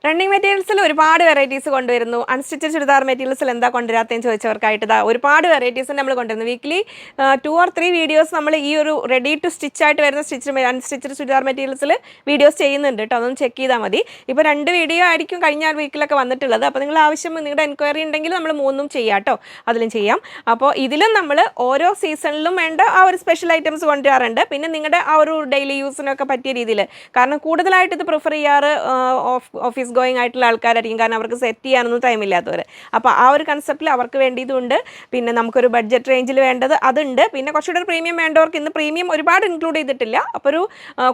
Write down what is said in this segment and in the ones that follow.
Running മെറ്റീരിയൽസിൽ ഒരുപാട് varieties കൊണ്ടുവരുന്നു. Unstitched churidar മെറ്റീരിയൽസിൽ എന്താ കൊണ്ടുവരാത്തതെന്ന് ചോദിച്ചവർക്കായിട്ട് ഒരുപാട് വെറൈറ്റീസ് നമ്മൾ കൊണ്ടുവരുന്നു. വീക്ക്ലി 2 or 3 വീഡിയോസ് നമ്മൾ ഈ ഒരു റെഡി ടു സ്റ്റിച്ച് ആയിട്ട് വരുന്ന അൺസ്റ്റിച്ചഡ് ചുരിദാർ മെറ്റീരിയൽസിൽ വീഡിയോസ് ചെയ്യുന്നുണ്ട് കേട്ടോ. അതൊന്ന് ചെക്ക് ചെയ്താൽ മതി. ഇപ്പോൾ 2 വീഡിയോ ആയിരിക്കും കഴിഞ്ഞ വീക്കിലൊക്കെ വന്നിട്ടുള്ളത്. അപ്പോൾ നിങ്ങൾ ആവശ്യം നിങ്ങളുടെ എൻക്വയറി ഉണ്ടെങ്കിൽ നമ്മൾ 3 ചെയ്യാം കേട്ടോ, അതിലും ചെയ്യാം. അപ്പോൾ ഇതിലും നമ്മൾ ഓരോ സീസണിലും വേണ്ട ആ ഒരു സ്പെഷ്യൽ ഐറ്റംസ് കൊണ്ടുവരാറുണ്ട്. പിന്നെ നിങ്ങളുടെ ആ ഒരു ഡെയിലി യൂസിനൊക്കെ പറ്റിയ രീതിയിൽ, കാരണം കൂടുതലായിട്ട് ഇത് പ്രിഫർ ചെയ്യാറ് ഓഫീസ് ഗോയിങ് ആയിട്ടുള്ള ആൾക്കാരായിരിക്കും, കാരണം അവർക്ക് സെറ്റ് ചെയ്യാനൊന്നും ടൈമില്ലാത്തവർ. അപ്പോൾ ആ ഒരു കൺസെപ്റ്റിൽ അവർക്ക് വേണ്ടിയതുണ്ട്. പിന്നെ നമുക്കൊരു ബഡ്ജറ്റ് റേഞ്ചിൽ വേണ്ടത് അതുണ്ട്. പിന്നെ കുറച്ചുകൂടെ പ്രീമിയം വേണ്ടവർക്ക് ഇന്ന് പ്രീമിയം ഒരുപാട് ഇൻക്ലൂഡ് ചെയ്തിട്ടില്ല. അപ്പോൾ ഒരു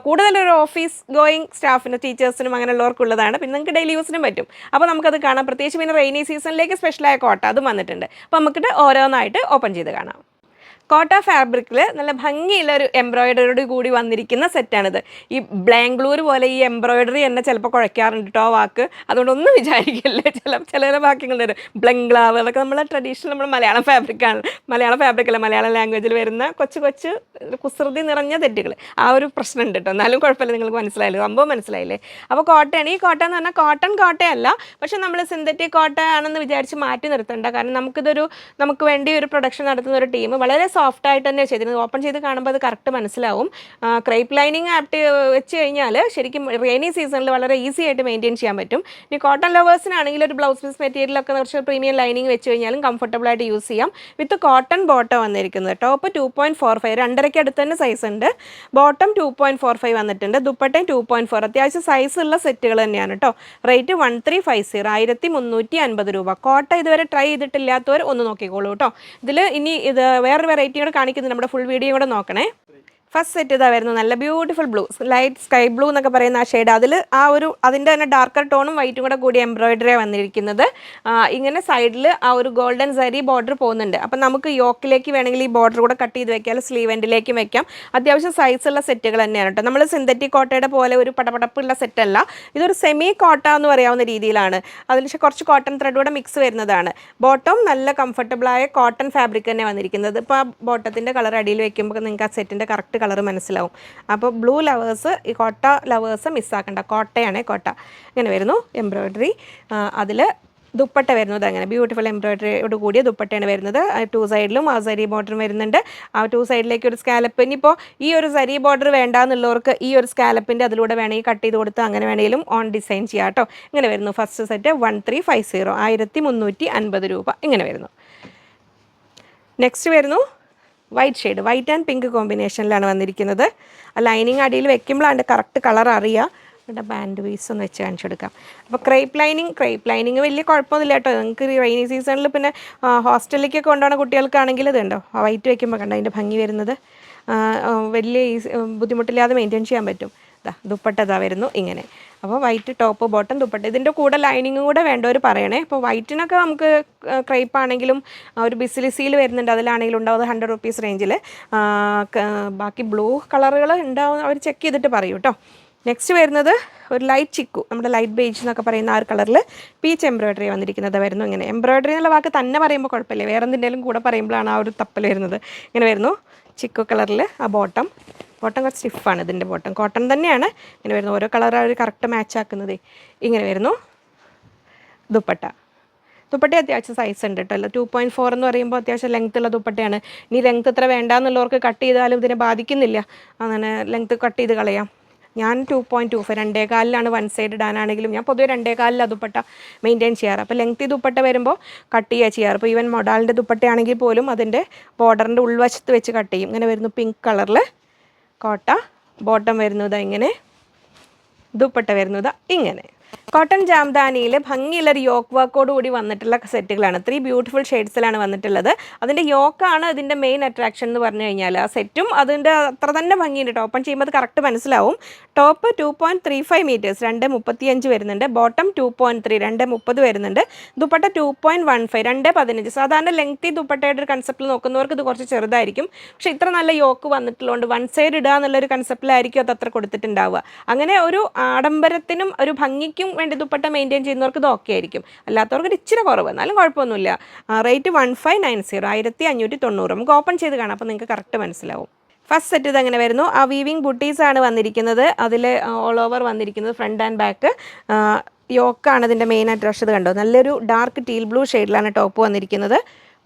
കൂടുതലൊരു ഓഫീസ് ഗോയിങ് സ്റ്റാഫിന്, ടീച്ചേഴ്സിനും അങ്ങനെയുള്ളവർക്കുള്ളതാണ്. പിന്നെ നിങ്ങൾക്ക് ഡെയിലി യൂസിനും പറ്റും. അപ്പോൾ നമുക്കത് കാണാം. പ്രത്യേകിച്ച് പിന്നെ റെയിനി സീസണിലേക്ക് സ്പെഷ്യലായ കോട്ട അതും വന്നിട്ടുണ്ട്. അപ്പോൾ നമുക്കിട്ട് ഓരോന്നായിട്ട് ഓപ്പൺ ചെയ്ത് കാണാം. കോട്ട ഫാബ്രിക്കിൽ നല്ല ഭംഗിയുള്ള ഒരു എംബ്രോയിഡറിയോട് കൂടി വന്നിരിക്കുന്ന സെറ്റാണിത്. ഈ ബ്ലാംഗ്ലൂർ പോലെ ഈ എംബ്രോയിഡറി എന്നെ ചിലപ്പോൾ കുഴയ്ക്കാറുണ്ട് കേട്ടോ വാക്ക്, അതുകൊണ്ടൊന്നും വിചാരിക്കില്ലേ. ചില വാക്യങ്ങൾ വരും ബ്ലംഗ്ലാവ്, അതൊക്കെ നമ്മളെ ട്രഡീഷണൽ നമ്മൾ മലയാളം ഫാബ്രിക്കാണ്. മലയാളം ലാംഗ്വേജിൽ വരുന്ന കൊച്ചു കുസൃതി നിറഞ്ഞ തെറ്റുകൾ, ആ ഒരു പ്രശ്നമുണ്ട് കേട്ടോ. എന്നാലും കുഴപ്പമില്ല, നിങ്ങൾക്ക് മനസ്സിലായില്ലേ, സംഭവം മനസ്സിലായില്ലേ. അപ്പോൾ കോട്ടയാണ്. ഈ കോട്ട എന്ന് പറഞ്ഞാൽ കോട്ടയല്ല, പക്ഷെ നമ്മൾ സിന്തറ്റിക് കോട്ട ആണെന്ന് വിചാരിച്ച് മാറ്റി നിർത്തണ്ട. കാരണം നമുക്ക് വേണ്ടി ഒരു പ്രൊഡക്ഷൻ നടത്തുന്ന ഒരു ടീം വളരെ സോഫ്റ്റ് ആയിട്ട് തന്നെ ചെയ്തിരുന്നത്. ഓപ്പൺ ചെയ്ത് കാണുമ്പോൾ അത് കറക്റ്റ് മനസ്സിലാവും. ക്രേപ്പ് ലൈനിങ് വെച്ച് കഴിഞ്ഞാൽ ശരിക്കും റെയിനി സീസണിൽ വളരെ ഈസി ആയിട്ട് മെയിൻറ്റെയിൻ ചെയ്യാൻ പറ്റും. ഇനി കോട്ടൺ ലവേഴ്സിനാണെങ്കിൽ ഒരു ബ്ലൗസ് പീസ് മെറ്റീരിയലൊക്കെ കുറച്ച് പ്രീമിയം ലൈനിങ് വെച്ച് കഴിഞ്ഞാലും കംഫർട്ടബിൾ ആയിട്ട് യൂസ് ചെയ്യാം. വിത്ത് കോട്ടൺ ബോട്ടം വന്നിരിക്കുന്നത്. ടോപ്പ് 2.45, 2.5 അടുത്ത് തന്നെ സൈസ് ഉണ്ട്. ബോട്ടം 2.45 വന്നിട്ടുണ്ട്. ദുപ്പട്ടയും 2.4. അത്യാവശ്യം സൈസ് ഉള്ള സെറ്റുകൾ തന്നെയാണ് കേട്ടോ. റേറ്റ് 1350, 1350 രൂപ. കോട്ട ഇതുവരെ ട്രൈ ചെയ്തിട്ടില്ലാത്തവർ ഒന്ന് നോക്കിക്കോളൂ കേട്ടോ. ഇതിൽ ഇനി ഇത് വേറൊരു വെറൈറ്റി കൂടെ കാണിക്കുന്നത്, നമ്മുടെ ഫുൾ വീഡിയോ കൂടെ നോക്കണേ. ഫസ്റ്റ് സെറ്റ് ഇതാ വരുന്നു, നല്ല beautiful blue, light sky blue എന്നൊക്കെ പറയുന്ന ആ ഷെയ്ഡ്. അതിൻ്റെ തന്നെ ഡാർക്കർ ടോണും വൈറ്റും കൂടെ കൂടി എംബ്രോയിഡറി വന്നിരിക്കുന്നത്. ഇങ്ങനെ സൈഡിൽ ആ ഒരു ഗോൾഡൻ സരി ബോർഡർ പോകുന്നുണ്ട്. അപ്പം നമുക്ക് യോക്കിലേക്ക് വേണമെങ്കിൽ ഈ ബോർഡർ കൂടെ കട്ട് ചെയ്ത് വെക്കാം, സ്ലീവ് എൻഡിലേക്കും വെക്കാം. അത്യാവശ്യം സൈസുള്ള സെറ്റുകൾ തന്നെയാണ് കേട്ടോ. നമ്മൾ സിന്തറ്റിക് കോട്ടയുടെ പോലെ ഒരു പടപടപ്പുള്ള സെറ്റല്ല, ഇതൊരു സെമി കോട്ട എന്ന് പറയാവുന്ന രീതിയിലാണ്. അതിൽ കുറച്ച് കോട്ടൺ ത്രെഡ് കൂടെ മിക്സ് വരുന്നതാണ്. ബോട്ടം നല്ല കംഫർട്ടബിളായ കോട്ടൺ ഫാബ്രിക് തന്നെ വന്നിരിക്കുന്നത്. ഇപ്പോൾ ആ ബോട്ടത്തിൻ്റെ കളർ അടിയിൽ വെക്കുമ്പോൾ നിങ്ങൾക്ക് ആ സെറ്റിൻ്റെ കറക്റ്റ് കളർ മനസ്സിലാവും. അപ്പോൾ ബ്ലൂ ലവേഴ്സ്, ഈ കോട്ട ലവേഴ്സ് മിസ്സാക്കണ്ട, കോട്ടയാണ് കോട്ട. ഇങ്ങനെ വരുന്നു എംബ്രോയിഡറി. അതിൽ ദുപ്പട്ട വരുന്നത് അങ്ങനെ ബ്യൂട്ടിഫുൾ എംബ്രോയിഡറിയോട് കൂടിയ ദുപ്പട്ടയാണ് വരുന്നത്. 2 സൈഡിലും ആ സരി ബോർഡറും വരുന്നുണ്ട്. ആ 2 സൈഡിലേക്ക് ഒരു സ്കാലപ്പ്, ഇനിയിപ്പോൾ ഈ ഒരു സരി ബോർഡർ വേണ്ടാന്നുള്ളവർക്ക് ഈ ഒരു സ്കാലപ്പിൻ്റെ അതിലൂടെ വേണമെങ്കിൽ കട്ട് ചെയ്ത് കൊടുത്ത് അങ്ങനെ വേണമെങ്കിലും ഓൺ ഡിസൈൻ ചെയ്യാം കേട്ടോ. ഇങ്ങനെ വരുന്നു ഫസ്റ്റ് സെറ്റ് 1350, 1350 രൂപ. ഇങ്ങനെ വരുന്നു. നെക്സ്റ്റ് വരുന്നു white shade, white and pink കോമ്പിനേഷനിലാണ് വന്നിരിക്കുന്നത്. ലൈനിങ് അടിയിൽ വെക്കുമ്പോഴാണ് കറക്റ്റ് കളർ അറിയുക. ഇവിടെ ബാൻഡ് പീസ് ഒന്ന് വെച്ച് കാണിച്ചു കൊടുക്കാം. അപ്പോൾ ക്രേപ്പ് ലൈനിങ് വലിയ കുഴപ്പമൊന്നുമില്ല കേട്ടോ. നിങ്ങൾക്ക് റെയിനി സീസണിൽ പിന്നെ ഹോസ്റ്റലിലേക്കൊക്കെ കൊണ്ടുപോകുന്ന കുട്ടികൾക്കാണെങ്കിൽ ഇതുണ്ടോ വൈറ്റ് വെക്കുമ്പോൾ കണ്ടോ അതിൻ്റെ ഭംഗി വരുന്നത്. വലിയ ബുദ്ധിമുട്ടില്ലാതെ മെയിൻറ്റെയിൻ ചെയ്യാൻ പറ്റും. ദുപ്പട്ട വരുന്നു ഇങ്ങനെ. അപ്പോൾ വൈറ്റ് ടോപ്പ് ബോട്ടം ദുപ്പട്ട. ഇതിൻ്റെ കൂടെ ലൈനിങ്ങും കൂടെ വേണ്ടവർ പറയണേ. അപ്പോൾ വൈറ്റിനൊക്കെ നമുക്ക് ക്രേപ്പ് ആണെങ്കിലും ഒരു ബിസിലിസിയിൽ വരുന്നുണ്ട്, അതിലാണെങ്കിലും ഉണ്ടാവും 100 rupees റേഞ്ചിൽ. ബാക്കി ബ്ലൂ കളറുകൾ ഉണ്ടാവും, അവർ ചെക്ക് ചെയ്തിട്ട് പറയൂ കേട്ടോ. നെക്സ്റ്റ് വരുന്നത് ഒരു ലൈറ്റ് ചിക്കു, നമ്മുടെ ലൈറ്റ് ബേജ് എന്നൊക്കെ പറയുന്ന ആ ഒരു കളറിൽ പീച്ച് എംബ്രോയിഡറി വന്നിരിക്കുന്നത് വരുന്നു. ഇങ്ങനെ എംബ്രോയിഡറി എന്നുള്ള വാക്ക് തന്നെ പറയുമ്പോൾ കുഴപ്പമില്ല, വേറെ എന്തിൻ്റെലും കൂടെ പറയുമ്പോഴാണ് ആ ഒരു തപ്പൽ വരുന്നത്. ഇങ്ങനെ വരുന്നു ചിക്കു കളറിൽ. ആ ബോട്ടം കുറച്ച് സ്റ്റിഫാണ്, ഇതിൻ്റെ ബോട്ടം കോട്ടൺ തന്നെയാണ്. ഇങ്ങനെ വരുന്നു, ഓരോ കളർ അവർ കറക്റ്റ് മാച്ച് ആക്കുന്നത്. ഇങ്ങനെ വരുന്നു ദുപ്പട്ട അത്യാവശ്യം സൈസ് ഉണ്ട് കേട്ടോ. അല്ല 2.4 എന്ന് പറയുമ്പോൾ അത്യാവശ്യം ലെങ്ത് ഉള്ള ദുപ്പട്ടയാണ്. ഇനി ലെങ്ത് ഇത്ര വേണ്ടാന്നുള്ളവർക്ക് കട്ട് ചെയ്താലും ഇതിനെ ബാധിക്കുന്നില്ല, അങ്ങനെ ലെങ്ത് കട്ട് ചെയ്ത് കളയാം. ഞാൻ 2.25, 2.25 വൺ സൈഡ് ഇടാനാണെങ്കിലും ഞാൻ പൊതുവെ 2.25 ദുപ്പട്ട മെയിൻറ്റെയിൻ ചെയ്യാറ്. അപ്പോൾ ലെങ്തി ദുപ്പട്ട വരുമ്പോൾ കട്ട് ചെയ്യുക ചെയ്യാറ്. അപ്പോൾ ഈവൻ മൊഡാലിൻ്റെ ദുപ്പട്ടയാണെങ്കിൽ പോലും അതിൻ്റെ ബോർഡറിൻ്റെ ഉൾവശത്ത് വെച്ച് കട്ട് ചെയ്യും. ഇങ്ങനെ വരുന്നു പിങ്ക് കളറിൽ കോട്ട. ബോട്ടം വരുന്നത് ഇങ്ങനെ, ദുപ്പട്ട വരുന്നത് ഇങ്ങനെ. കോട്ടൺ ജാംദാനിയിൽ ഭംഗിയുള്ളൊരു യോക്ക് വർക്കോട് കൂടി വന്നിട്ടുള്ള സെറ്റുകളാണ്. 3 ബ്യൂട്ടിഫുൾ ഷെയ്ഡ്സിലാണ് വന്നിട്ടുള്ളത്. അതിൻ്റെ യോക്കാണ് ഇതിൻ്റെ മെയിൻ അട്രാക്ഷൻ എന്ന് പറഞ്ഞു കഴിഞ്ഞാൽ. ആ സെറ്റും അതിൻ്റെ അത്ര തന്നെ ഭംഗിയുണ്ട്. ഓപ്പൺ ചെയ്യുമ്പോൾ അത് കറക്റ്റ് മനസ്സിലാവും. ടോപ്പ് 2.35 മീറ്റേഴ്സ്, 2.35 വരുന്നുണ്ട്. ബോട്ടം 2.3, 2.30 വരുന്നുണ്ട്. ദുപ്പട്ട 2.15, 2.15. സാധാരണ ലെങ്തി ദുപ്പട്ടയുടെ ഒരു കൺസെപ്റ്റിൽ നോക്കുന്നവർക്ക് ഇത് കുറച്ച് ചെറുതായിരിക്കും. പക്ഷേ ഇത്ര നല്ല യോക്ക് വന്നിട്ടുള്ളതുകൊണ്ട് വൺ സൈഡ് ഇടുക എന്നുള്ളൊരു കൺസെപ്റ്റിലായിരിക്കും അത് അത്ര കൊടുത്തിട്ടുണ്ടാവുക. അങ്ങനെ ഒരു ആഡംബരത്തിനും ഒരു ഭംഗിക്കും വേണ്ടി ദുപ്പട്ട മെയിൻറ്റെയിൻ ചെയ്യുന്നവർക്ക് ഇത് ഓക്കെ ആയിരിക്കും. അല്ലാത്തവർക്ക് ഇച്ചിരി കുറവ്, എന്നാലും കുഴപ്പമൊന്നുമില്ല. റേറ്റ് 1590, 1590. നമുക്ക് ഓപ്പൺ ചെയ്ത് കാണാം, അപ്പോൾ നിങ്ങൾക്ക് കറക്റ്റ് മനസ്സിലാവും. ഫസ്റ്റ് സെറ്റ് ഇതങ്ങനെ വരുന്നു. ആ വീവിങ് ബുട്ടീസാണ് വന്നിരിക്കുന്നത്. അതിൽ ഓൾ ഓവർ വന്നിരിക്കുന്നത് ഫ്രണ്ട് ആൻഡ് ബാക്ക്. യോക്കാണ് ഇതിൻ്റെ മെയിൻ അട്രാക്ഷൻ. ഇത് കണ്ടോ, നല്ലൊരു ഡാർക്ക് ടീൽ ബ്ലൂ ഷെയ്ഡിലാണ് ടോപ്പ് വന്നിരിക്കുന്നത്.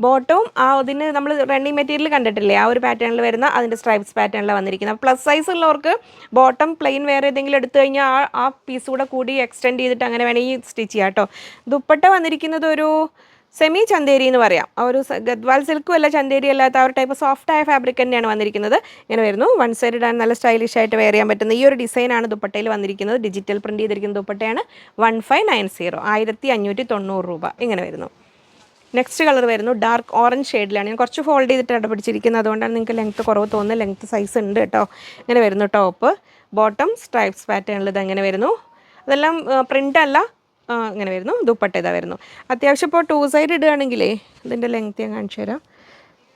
ബോട്ടവും അതിന് നമ്മൾ റണ്ണിങ് മെറ്റീരിയൽ കണ്ടിട്ടില്ലേ, ആ ഒരു പാറ്റേണിൽ വരുന്ന അതിൻ്റെ സ്ട്രൈപ്സ് പാറ്റേണിലാണ് വന്നിരിക്കുന്നത്. പ്ലസ് സൈസ് ഉള്ളവർക്ക് ബോട്ടം പ്ലെയിൻ വേറെ ഏതെങ്കിലും എടുത്തു കഴിഞ്ഞാൽ ആ പീസ് കൂടി എക്സ്റ്റെൻഡ് ചെയ്തിട്ട് അങ്ങനെ വേണമെങ്കിൽ സ്റ്റിച്ച് ചെയ്യാം കേട്ടോ. ദുപ്പട്ട വന്നിരിക്കുന്നത് ഒരു സെമി ചന്തേരി എന്ന് പറയാം. ആ ഒരു ഗദ്വാൾ സിൽക്കും അല്ല ചന്തേരി അല്ലാത്ത ആ ഒരു ടൈപ്പ് സോഫ്റ്റായ ഫാബ്രിക് തന്നെയാണ് വന്നിരിക്കുന്നത്. ഇങ്ങനെ വരുന്നു. വൺ സൈഡ് ഇടാൻ നല്ല സ്റ്റൈലിഷ് ആയിട്ട് വെയർ ചെയ്യാൻ പറ്റുന്ന ഈ ഒരു ഡിസൈനാണ് ദുപ്പട്ടയിൽ വന്നിരിക്കുന്നത്. ഡിജിറ്റൽ പ്രിൻറ്റ് ചെയ്തിരിക്കുന്ന ദുപ്പട്ടയാണ്. 1590, 1590 രൂപ. ഇങ്ങനെ വരുന്നു. നെക്സ്റ്റ് കളർ വരുന്നു ഡാർക്ക് ഓറഞ്ച് ഷെയ്ഡിലാണ്. ഞാൻ കുറച്ച് ഫോൾഡ് ചെയ്തിട്ട് ഇടപിടിച്ചിരിക്കുന്നത്, അതുകൊണ്ടാണ് നിങ്ങൾക്ക് ലെങ്ത്ത് കുറവ് തോന്നുന്നത്. ലെങ്ത്ത് സൈസ് ഉണ്ട് കേട്ടോ. ഇങ്ങനെ വരുന്നു ടോപ്പ്. ബോട്ടം സ്ട്രൈപ്സ് പാറ്റേണിൽ ഇത് അങ്ങനെ വരുന്നു. അതെല്ലാം പ്രിൻ്റ് അല്ല, ഇങ്ങനെ വരുന്നു. ദുപ്പട്ട ഇതാ വരുന്നു. അത്യാവശ്യം ഇപ്പോൾ 2 സൈഡ് ഇടുകയാണെങ്കിലേ ഇതിൻ്റെ ലെങ്ത്ത് ഞാൻ കാണിച്ചു തരാം.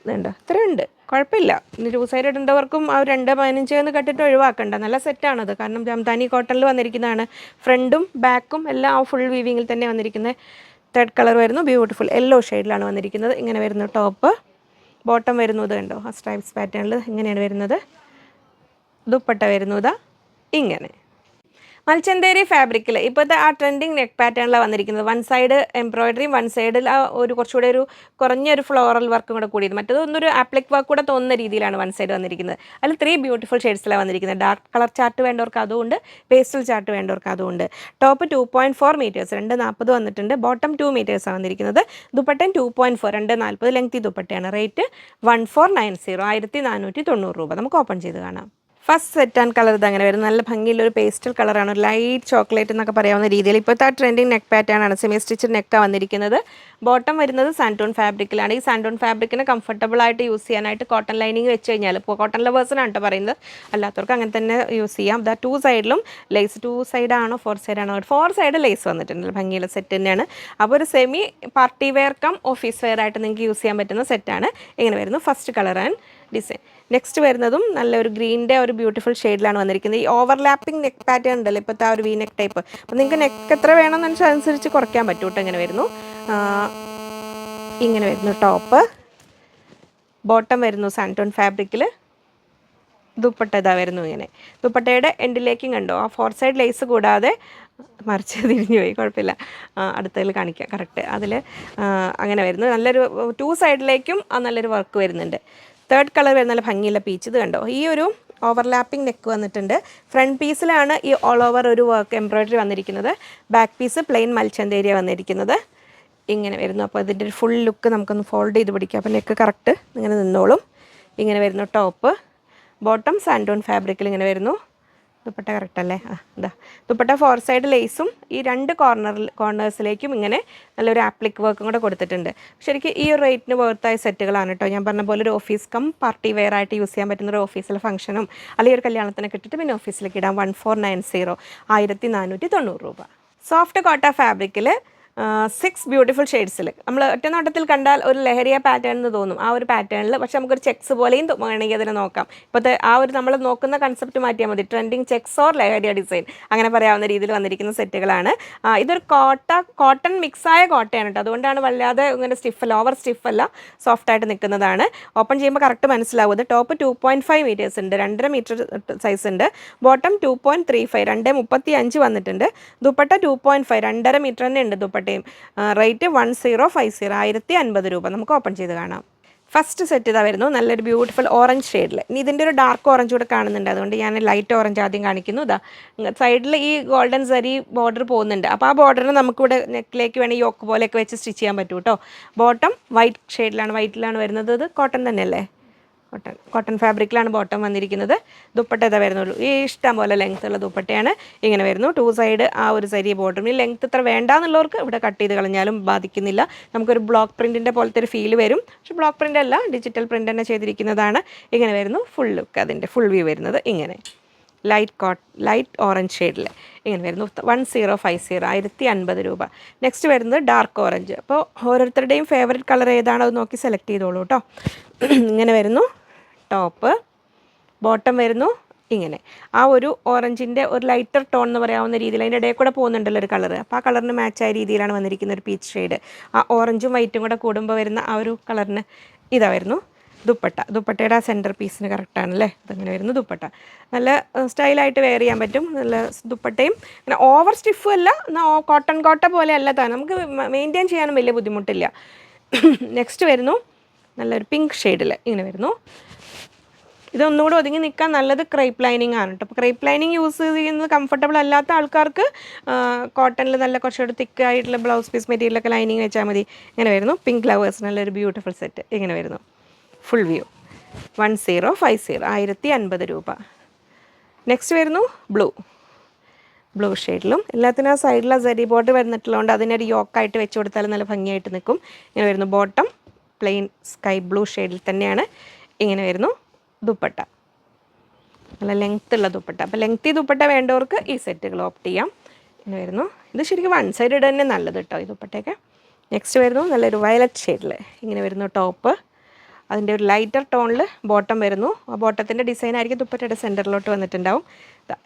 ഇതുണ്ട്, ഇത്രയുണ്ട്, കുഴപ്പമില്ല. ഇനി 2 സൈഡ് ഇടേണ്ടവർക്കും ആ 2.15 എന്ന് കട്ടിട്ട് ഒഴിവാക്കണ്ട. നല്ല സെറ്റാണത്. കാരണം ജംതാനി കോട്ടണിൽ വന്നിരിക്കുന്നതാണ്. ഫ്രണ്ടും ബാക്കും എല്ലാം ആ ഫുൾ വീവിങ്ങിൽ തന്നെ വന്നിരിക്കുന്നത്. തേർഡ് കളർ വരുന്നു, ബ്യൂട്ടിഫുൾ യെല്ലോ ഷെയ്ഡിലാണ് വന്നിരിക്കുന്നത്. ഇങ്ങനെ വരുന്നു ടോപ്പ്. ബോട്ടം വരുന്നത് കണ്ടോ, ആ സ്ട്രൈപ്സ് പാറ്റേണിൽ ഇങ്ങനെയാണ് വരുന്നത്. ദുപ്പട്ട വരുന്നതാ ഇങ്ങനെ. മൽച്ചന്തേരി ഫാബ്രിക്കിൽ ഇപ്പോഴത്തെ ആ ട്രെൻഡിങ് നെക്ക് പാറ്റേണിലാണ് വന്നിരിക്കുന്നത്. വൺ സൈഡ് എംബ്രോയിഡറിയും വൺ സൈഡിൽ ആ ഒരു കുറച്ചുകൂടെ ഒരു കുറഞ്ഞൊരു ഫ്ലോറൽ വർക്കും കൂടെ കൂടിയത്. മറ്റേത് ഒന്നൊരു ആപ്ലിക് വർക്ക് കൂടെ തോന്നുന്ന രീതിയിലാണ് വൺ സൈഡ് വന്നിരിക്കുന്നത്. അതിൽ 3 ബ്യൂട്ടിഫുൾ ഷെയ്ഡ്സിലാണ് വന്നിരിക്കുന്നത്. ഡാർക്ക് കളർ ചാർട്ട് വേണ്ടവർക്ക് അതുകൊണ്ട്, പേസ്റ്റൽ ചാർട്ട് വേണ്ടവർക്ക് അതുകൊണ്ട്. ടോപ്പ് 2.4 മീറ്റേഴ്സ്, 2.40 വന്നിട്ടുണ്ട്. ബോട്ടം 2 മീറ്റേഴ്സാണ് വന്നിരിക്കുന്നത്. ദുപ്പട്ടൻ 2.4, 2.40 ലെങ്തി ദുപ്പട്ടയാണ്. റേറ്റ് 1490, 1490 രൂപ. നമുക്ക് ഓപ്പൺ ചെയ്ത് കാണാം. ഫസ്റ്റ് സെറ്റ് ആൻഡ് കളർ ഇത് അങ്ങനെ വരും. നല്ല ഭംഗിയുള്ളൊരു പേസ്റ്റൽ കളറാണ്, ലൈറ്റ് ചോക്ലേറ്റ് എന്നൊക്കെ പറയാവുന്ന രീതിയിൽ. ഇപ്പോഴത്തെ ആ ട്രെൻഡിങ് നെക്ക് പാറ്റേൺ ആണ്. സെമി സ്റ്റിച്ചഡ് നെക്കാണ് വന്നിരിക്കുന്നത്. ബോട്ടം വരുന്നത് സാൻറ്റോൺ ഫാബ്രിക്കിലാണ്. ഈ സാൻറ്റോൺ ഫാബ്രിക്കിന് കംഫർട്ടബിൾ ആയിട്ട് യൂസ് ചെയ്യാനായിട്ട് കോട്ടൺ ലൈനിങ് വെച്ച് കഴിഞ്ഞാൽ, ഇപ്പോൾ കോട്ടൺ ലവേഴ്സിനാണ് കേട്ടോ പറയുന്നത്, അല്ലാത്തവർക്ക് അങ്ങനെ തന്നെ യൂസ് ചെയ്യാം. ദാ 2 സൈഡിലും ലേസ്, 2 സൈഡാണോ 4 സൈഡാണോ, 4 സൈഡ് ലേസ് വന്നിട്ടുണ്ട്. ഭംഗിയുള്ള സെറ്റ് തന്നെയാണ്. അപ്പോൾ ഒരു semi party wear cum office wear ആയിട്ട് നിങ്ങൾക്ക് യൂസ് ചെയ്യാൻ പറ്റുന്ന സെറ്റാണ്. ഇങ്ങനെ വരുന്നു first colour and design. Next വരുന്നതും നല്ലൊരു ഗ്രീനിൻ്റെ ഒരു ബ്യൂട്ടിഫുൾ ഷെയ്ഡിലാണ് വന്നിരിക്കുന്നത്. ഈ ഓവർലാപ്പിംഗ് നെക്ക് പാറ്റേൺ ഉണ്ടല്ലോ ഇപ്പോഴത്തെ ആ ഒരു വി നെക്ക് ടൈപ്പ്. അപ്പോൾ നിങ്ങൾക്ക് നെക്ക് എത്ര വേണമെന്ന് വെച്ചാൽ അനുസരിച്ച് കുറയ്ക്കാൻ പറ്റും കേട്ടോ. ഇങ്ങനെ വരുന്നു. ഇങ്ങനെ വരുന്നു ടോപ്പ്. ബോട്ടം വരുന്നു സാൻറ്റോൺ ഫാബ്രിക്കിൽ. ദുപ്പട്ട ഇതാ വരുന്നു ഇങ്ങനെ. ദുപ്പട്ടയുടെ എൻഡിലേക്കും കണ്ടോ ആ 4 സൈഡ് ലേസ് കൂടാതെ മറിച്ച് തിരിഞ്ഞു പോയി, കുഴപ്പമില്ല, അടുത്തതിൽ കാണിക്കാം കറക്റ്റ്. അതിൽ അങ്ങനെ വരുന്നു. നല്ലൊരു 2 സൈഡിലേക്കും ആ നല്ലൊരു വർക്ക് വരുന്നുണ്ട്. തേർഡ് കളർ വരുന്ന നല്ല ഭംഗിയുള്ള പീച്ച്. ഇത് കണ്ടോ, ഈ ഒരു ഓവർലാപ്പിംഗ് നെക്ക് വന്നിട്ടുണ്ട്. ഫ്രണ്ട് പീസിലാണ് ഈ ഓൾ ഓവർ ഒരു വർക്ക് എംബ്രോയ്ഡറി വന്നിരിക്കുന്നത്. ബാക്ക് പീസ് പ്ലെയിൻ മൽച്ചന്തേരിയ വന്നിരിക്കുന്നത്. ഇങ്ങനെ വരുന്നു. അപ്പോൾ ഇതിൻ്റെ ഒരു ഫുൾ ലുക്ക് നമുക്കൊന്ന് ഫോൾഡ് ചെയ്ത് പിടിക്കാം. അപ്പോൾ നെക്ക് കറക്റ്റ് ഇങ്ങനെ നിന്നോളും. ഇങ്ങനെ വരുന്നു ടോപ്പ്. ബോട്ടം സാൻറ്റോൺ ഫാബ്രിക്കിൽ ഇങ്ങനെ വരുന്നു. ദുപ്പട്ട കറക്റ്റ് അല്ലേ? ഇതാ ദുപ്പട്ട 4 സൈഡ് ലേസും ഈ 2 കോർണേഴ്സിലേക്കും ഇങ്ങനെ നല്ലൊരു ആപ്ലിക് വർക്കും കൂടെ കൊടുത്തിട്ടുണ്ട്. ശരിക്കും ഈ ഒരു റേറ്റിന് വേർത്തായ സെറ്റുകളാണ് കേട്ടോ. ഞാൻ പറഞ്ഞ പോലെ ഒരു ഓഫീസ് കം പാർട്ടി വെയർ ആയിട്ട് യൂസ് ചെയ്യാൻ പറ്റുന്ന ഒരു ഓഫീസിലെ ഫംഗ്ഷനും അല്ലെങ്കിൽ ഒരു കല്യാണത്തിനൊക്കെ ഇട്ടിട്ട് പിന്നെ ഓഫീസിലേക്ക് ഇടാം. 1490, 1490 രൂപ. സോഫ്റ്റ് കോട്ട ഫാബ്രിക്കിൽ 6 ബ്യൂട്ടിഫുൾ ഷെയ്ഡ്സിൽ നമ്മൾ ഒറ്റ നോട്ടത്തിൽ കണ്ടാൽ ഒരു ലഹരിയ പാറ്റേൺ എന്ന് തോന്നും ആ ഒരു പാറ്റേണിൽ. പക്ഷെ നമുക്കൊരു ചെക്സ് പോലെയും വേണമെങ്കിൽ അതിനെ നോക്കാം. ഇപ്പോഴത്തെ ആ ഒരു നമ്മൾ നോക്കുന്ന കൺസെപ്റ്റ് മാറ്റിയാൽ മതി. ട്രെൻഡിങ് ചെക്സ് ഓർ ലഹരിയ ഡിസൈൻ അങ്ങനെ പറയാവുന്ന രീതിയിൽ വന്നിരിക്കുന്ന സെറ്റുകളാണ്. ഇതൊരു കോട്ടൺ മിക്സായ കോട്ടയാണ് കേട്ടോ. അതുകൊണ്ടാണ് വല്ലാതെ ഇങ്ങനെ സ്റ്റിഫല്ല, ഓവർ സ്റ്റിഫല്ല, സോഫ്റ്റായിട്ട് നിൽക്കുന്നതാണ്. ഓപ്പൺ ചെയ്യുമ്പോൾ കറക്റ്റ് മനസ്സിലാവും. ഇത് ടോപ്പ് 2.5 മീറ്റേഴ്സ് ഉണ്ട്, 2.5 മീറ്റർ സൈസ് ഉണ്ട്. ബോട്ടം 2.35, 2.35 വന്നിട്ടുണ്ട്. ദുപ്പട്ട 2.5, 2.5 മീറ്റർ തന്നെ ഉണ്ട് ദുപ്പട്ട. റേറ്റ് 1050, 1050 രൂപ. നമുക്ക് ഓപ്പൺ ചെയ്ത് കാണാം. ഫസ്റ്റ് സെറ്റ് ഇതാ വരുന്നു. നല്ലൊരു ബ്യൂട്ടിഫുൾ ഓറഞ്ച് ഷെയ്ഡിൽ. ഇനി ഇതിൻ്റെ ഒരു ഡാർക്ക് ഓറഞ്ച് കൂടെ കാണുന്നുണ്ട്, അതുകൊണ്ട് ഞാൻ ലൈറ്റ് ഓറഞ്ച് ആദ്യം കാണിക്കുന്നു. ഇതാ സൈഡിൽ ഈ ഗോൾഡൻ സരി ബോർഡർ പോകുന്നുണ്ട്. അപ്പോൾ ആ ബോർഡറിന് നമുക്കിവിടെ നെക്കിലേക്ക് വേണമെങ്കിൽ യോക്ക് പോലെയൊക്കെ വെച്ച് സ്റ്റിച്ച് ചെയ്യാൻ പറ്റും കേട്ടോ. ബോട്ടം വൈറ്റ് ഷെയ്ഡിലാണ്, വൈറ്റിലാണ് വരുന്നത്. ഇത് കോട്ടൺ തന്നെയല്ലേ? കോട്ടൺ ഫാബ്രിക്കിലാണ് ബോട്ടം വന്നിരിക്കുന്നത്. ദുപ്പട്ട ഇതാ വരുന്നുള്ളൂ. ഈ ഇഷ്ടം പോലെ ലെങ്ത് ഉള്ള ദുപ്പട്ടയാണ്. ഇങ്ങനെ വരുന്നു. 2 സൈഡ് ആ ഒരു ചെറിയ ബോർഡറും. ഈ ലെങ്ത് ഇത്ര വേണ്ടാന്നുള്ളവർക്ക് ഇവിടെ കട്ട് ചെയ്ത് കളഞ്ഞാലും ബാധിക്കുന്നില്ല. നമുക്കൊരു ബ്ലോക്ക് പ്രിൻറ്റിൻ്റെ പോലത്തെ ഒരു ഫീൽ വരും. പക്ഷെ ബ്ലോക്ക് പ്രിൻ്റ് അല്ല, ഡിജിറ്റൽ പ്രിൻ്റ് തന്നെ ചെയ്തിരിക്കുന്നതാണ്. ഇങ്ങനെ വരുന്നു ഫുൾ ലുക്ക്. അതിൻ്റെ ഫുൾ വ്യൂ വരുന്നത് ഇങ്ങനെ ലൈറ്റ് ഓറഞ്ച് ഷെയ്ഡിൽ ഇങ്ങനെ വരുന്നു. 1050, 1050 രൂപ. നെക്സ്റ്റ് വരുന്നത് ഡാർക്ക് ഓറഞ്ച്. അപ്പോൾ ഓരോരുത്തരുടെയും ഫേവറേറ്റ് കളർ ഏതാണോ അത് നോക്കി സെലക്ട് ചെയ്തോളൂ കേട്ടോ. ഇങ്ങനെ വരുന്നു ടോപ്പ്. ബോട്ടം വരുന്നു ഇങ്ങനെ ആ ഒരു ഓറഞ്ചിൻ്റെ ഒരു ലൈറ്റർ ടോൺ എന്ന് പറയാവുന്ന രീതിയിൽ അതിൻ്റെ ഇടയിൽ കൂടെ പോകുന്നുണ്ടല്ലോ ഒരു കളർ. അപ്പോൾ ആ കളറിന് മാച്ചായ രീതിയിലാണ് വന്നിരിക്കുന്ന ഒരു പീച്ച് ഷെയ്ഡ്. ആ ഓറഞ്ചും വൈറ്റും കൂടെ കൂടുമ്പോൾ വരുന്ന ആ ഒരു കളറിന് ഇതാ വരുന്നു. ദുപ്പട്ടയുടെ ആ സെൻറ്റർ പീസിന് കറക്റ്റാണ് അല്ലേ, അതങ്ങനെ വരുന്നു ദുപ്പട്ട. നല്ല സ്റ്റൈലായിട്ട് വെയർ ചെയ്യാൻ പറ്റും. നല്ല ദുപ്പട്ടയും പിന്നെ ഓവർ സ്റ്റിഫും അല്ല, എന്നാൽ കോട്ടൺ കോട്ട പോലെ അല്ല താൻ, നമുക്ക് മെയിൻറ്റെയിൻ ചെയ്യാനും വലിയ ബുദ്ധിമുട്ടില്ല. നെക്സ്റ്റ് വരുന്നു നല്ലൊരു പിങ്ക് ഷെയ്ഡിൽ ഇങ്ങനെ വരുന്നു. ഇതൊന്നുകൂടെ ഒതുങ്ങി നിൽക്കാൻ നല്ലത് ക്രേപ്പ് ലൈനിങ് ആണ് കേട്ടോ. അപ്പോൾ ക്രേപ്പ് ലൈനിങ് യൂസ് ചെയ്യുന്നത് കംഫർട്ടബിൾ അല്ലാത്ത ആൾക്കാർക്ക് കോട്ടണിൽ നല്ല കുറച്ചുകൂടി തിക്കായിട്ടുള്ള ബ്ലൗസ് പീസ് മെറ്റീരിയലൊക്കെ ലൈനിങ് വെച്ചാൽ മതി. ഇങ്ങനെ വരുന്നു പിങ്ക് ലവേഴ്സ്, നല്ലൊരു ബ്യൂട്ടിഫുൾ സെറ്റ് ഇങ്ങനെ വരുന്നു. ഫുൾ വ്യൂ 1050 1050 രൂപ. നെക്സ്റ്റ് വരുന്നു ബ്ലൂ ഷെയ്ഡിലും എല്ലാത്തിനും ആ സൈഡിലെ സെരി ബോർഡർ വരുന്നിട്ടുള്ളതുകൊണ്ട് അതിനൊരു യോക്കായിട്ട് വെച്ച് കൊടുത്താൽ നല്ല ഭംഗിയായിട്ട് നിൽക്കും. ഇങ്ങനെ വരുന്നു ബോട്ടം പ്ലെയിൻ സ്കൈ ബ്ലൂ ഷെയ്ഡിൽ തന്നെയാണ്. ഇങ്ങനെ വരുന്നു ദുപ്പട്ട, നല്ല ലെങ്ത്തുള്ള ദുപ്പട്ട. അപ്പോൾ ലെങ്തി ദുപ്പട്ട വേണ്ടവർക്ക് ഈ സെറ്റുകൾ ഓപ്റ്റ് ചെയ്യാം. ഇങ്ങനെ വരുന്നു. ഇത് ശരിക്കും വൺ സൈഡ് തന്നെ നല്ലത് കേട്ടോ ഈ ദുപ്പട്ടയൊക്കെ. നെക്സ്റ്റ് വരുന്നു നല്ലൊരു വയലറ്റ് ഷെയ്ഡിൽ ഇങ്ങനെ വരുന്നു ടോപ്പ്. അതിൻ്റെ ഒരു ലൈറ്റർ ടോണിൽ ബോട്ടം വരുന്നു. ആ ബോട്ടത്തിൻ്റെ ഡിസൈൻ ആയിരിക്കും ദുപ്പട്ടയുടെ സെൻറ്ററിലോട്ട് വന്നിട്ടുണ്ടാവും.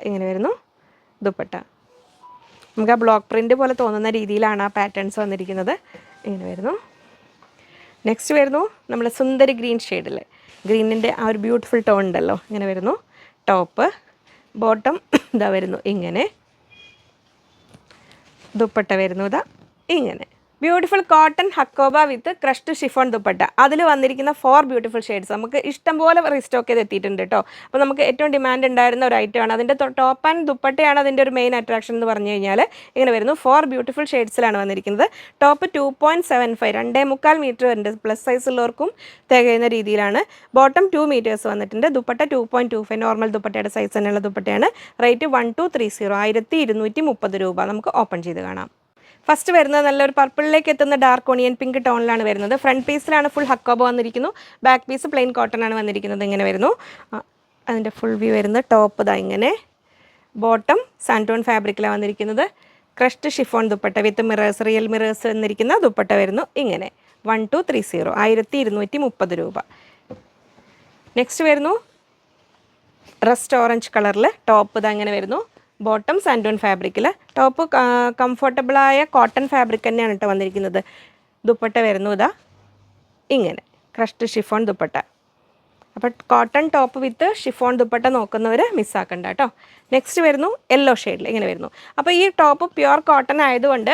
ഇങ്ങനെ വരുന്നു ദുപ്പട്ട. നമുക്ക് ആ ബ്ലോക്ക് പ്രിൻ്റ് പോലെ തോന്നുന്ന രീതിയിലാണ് ആ പാറ്റേൺസ് വന്നിരിക്കുന്നത്. ഇങ്ങനെ വരുന്നു. നെക്സ്റ്റ് വരുന്നു നമ്മൾ സുന്ദരി ഗ്രീൻ ഷെയ്ഡിൽ, ഗ്രീനിൻ്റെ ആ ഒരു ബ്യൂട്ടിഫുൾ ടോൺ ഉണ്ടല്ലോ, ഇങ്ങനെ വരുന്നു ടോപ്പ്. ബോട്ടം ഇതാ വരുന്നു ഇങ്ങനെ, ദുപ്പട്ട വരുന്നു ഇതാ ഇങ്ങനെ. ബ്യൂട്ടിഫുൾ കോട്ടൺ ഹക്കോബ വിത്ത് ക്രഷ്ഡ് ഷിഫോൺ ദുപ്പട്ട. അതിൽ വന്നിരിക്കുന്ന 4 ബ്യൂട്ടിഫുൾ ഷെയ്ഡ്സ് നമുക്ക് ഇഷ്ടം പോലെ റീസ്റ്റോക്ക് ചെയ്ത് എത്തിയിട്ടുണ്ട് കേട്ടോ. അപ്പോൾ നമുക്ക് ഏറ്റവും ഡിമാൻഡ് ഉണ്ടായിരുന്ന ഒരു ഐറ്റമാണ്. അതിൻ്റെ ടോപ്പ് ആൻഡ് ദുപ്പട്ടയാണ് അതിൻ്റെ ഒരു മെയിൻ അട്രാക്ഷൻ എന്ന് പറഞ്ഞു കഴിഞ്ഞാൽ. ഇങ്ങനെ വരുന്നു 4 ബ്യൂട്ടിഫുൾ ഷെയ്ഡ്സിലാണ് വന്നിരിക്കുന്നത്. ടോപ്പ് 2.75 2.25 മീറ്റർ വരുന്നുണ്ട്, പ്ലസ് സൈസ് ഉള്ളവർക്കും തികയുന്ന രീതിയിലാണ്. ബോട്ടം 2 മീറ്റേഴ്സ് വന്നിട്ടുണ്ട്. ദുപ്പട്ട 2.25 നോർമൽ ദുപ്പട്ടയുടെ സൈസ് തന്നെയുള്ള ദുപ്പട്ടയാണ്. റേറ്റ് 1230 1230 രൂപ. നമുക്ക് ഓപ്പൺ ചെയ്ത് കാണാം. ഫസ്റ്റ് വരുന്നത് നല്ലൊരു പർപ്പിളിലേക്ക് എത്തുന്ന ഡാർക്ക് ഓണിയൻ പിങ്ക് ടോണിലാണ് വരുന്നത്. ഫ്രണ്ട് പീസിലാണ് ഫുൾ ഹക്കോബ വന്നിരിക്കുന്നു. ബാക്ക് പീസ് പ്ലെയിൻ കോട്ടൺ ആണ് വന്നിരിക്കുന്നത്. ഇങ്ങനെ വരുന്നു. അതിൻ്റെ ഫുൾ വ്യൂ വരുന്നത് ടോപ്പ് ഇതാ ഇങ്ങനെ. ബോട്ടം സാൻറ്റോൺ ഫാബ്രിക്കിലാണ് വന്നിരിക്കുന്നത്. ക്രഷ്ഡ് ഷിഫോൺ ദുപ്പട്ട വിത്ത് മിറേഴ്സ്, റിയൽ മിറേഴ്സ് വന്നിരിക്കുന്ന ദുപ്പട്ട വരുന്നു ഇങ്ങനെ. 1230 1230 രൂപ. നെക്സ്റ്റ് വരുന്നു റസ്റ്റ് ഓറഞ്ച് കളറിൽ ടോപ്പ് ഇതാ ഇങ്ങനെ വരുന്നു. ബോട്ടം സാൻറ്റോൺ ഫാബ്രിക്കിൽ, ടോപ്പ് കംഫർട്ടബിളായ കോട്ടൺ ഫാബ്രിക് തന്നെയാണ് കേട്ടോ വന്നിരിക്കുന്നത്. ദുപ്പട്ട വരുന്നു ഇതാ ഇങ്ങനെ ക്രഷ്ഡ് ഷിഫോൺ ദുപ്പട്ട. അപ്പോൾ cotton top with chiffon dupatta നോക്കുന്നവർ മിസ്സാക്കണ്ട കേട്ടോ. നെക്സ്റ്റ് വരുന്നു യെല്ലോ ഷെയ്ഡിൽ ഇങ്ങനെ വരുന്നു. അപ്പോൾ ഈ ടോപ്പ് പ്യുവർ കോട്ടൺ ആയതുകൊണ്ട്,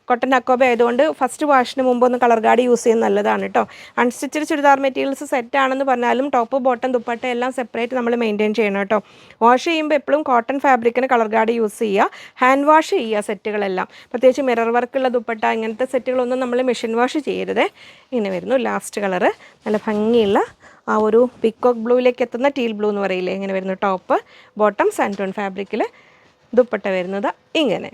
കോട്ടൺ അക്കോബ ആയതുകൊണ്ട് ഫസ്റ്റ് വാഷിന് മുമ്പ് ഒന്ന് കളർ ഗാർഡ് യൂസ് ചെയ്യുന്നത് നല്ലതാണ് കേട്ടോ. അൺസ്റ്റിച്ചഡ് ചുരിദാർ മെറ്റീരിയൽസ് സെറ്റ് ആണെന്ന് പറഞ്ഞാലും ടോപ്പ് ബോട്ടം ദുപ്പട്ട എല്ലാം സെപ്പറേറ്റ് നമ്മൾ മെയിൻറ്റെയിൻ ചെയ്യണം കേട്ടോ. വാഷ് ചെയ്യുമ്പോൾ എപ്പോഴും കോട്ടൺ ഫാബ്രിക്കിന് കളർ ഗാർഡ് യൂസ് ചെയ്യുക. ഹാൻഡ് വാഷ് ചെയ്യുക സെറ്റുകളെല്ലാം. പ്രത്യേകിച്ച് മിറർ വർക്കുള്ള ദുപ്പട്ട ഇങ്ങനത്തെ സെറ്റുകളൊന്നും നമ്മൾ മെഷീൻ വാഷ് ചെയ്യരുത്. ഇങ്ങനെ വരുന്നു ലാസ്റ്റ് കളറ്, നല്ല ഭംഗിയുള്ള ആ ഒരു പിക്കോക്ക് ബ്ലൂയിലേക്ക് എത്തുന്ന ടീൽ ബ്ലൂ എന്ന് പറയില്ലേ, ഇങ്ങനെ വരുന്നു ടോപ്പ്. ബോട്ടം സാൻറ്റോൺ ഫാബ്രിക്കിൽ, ദുപ്പട്ട വരുന്നത് ഇങ്ങനെ.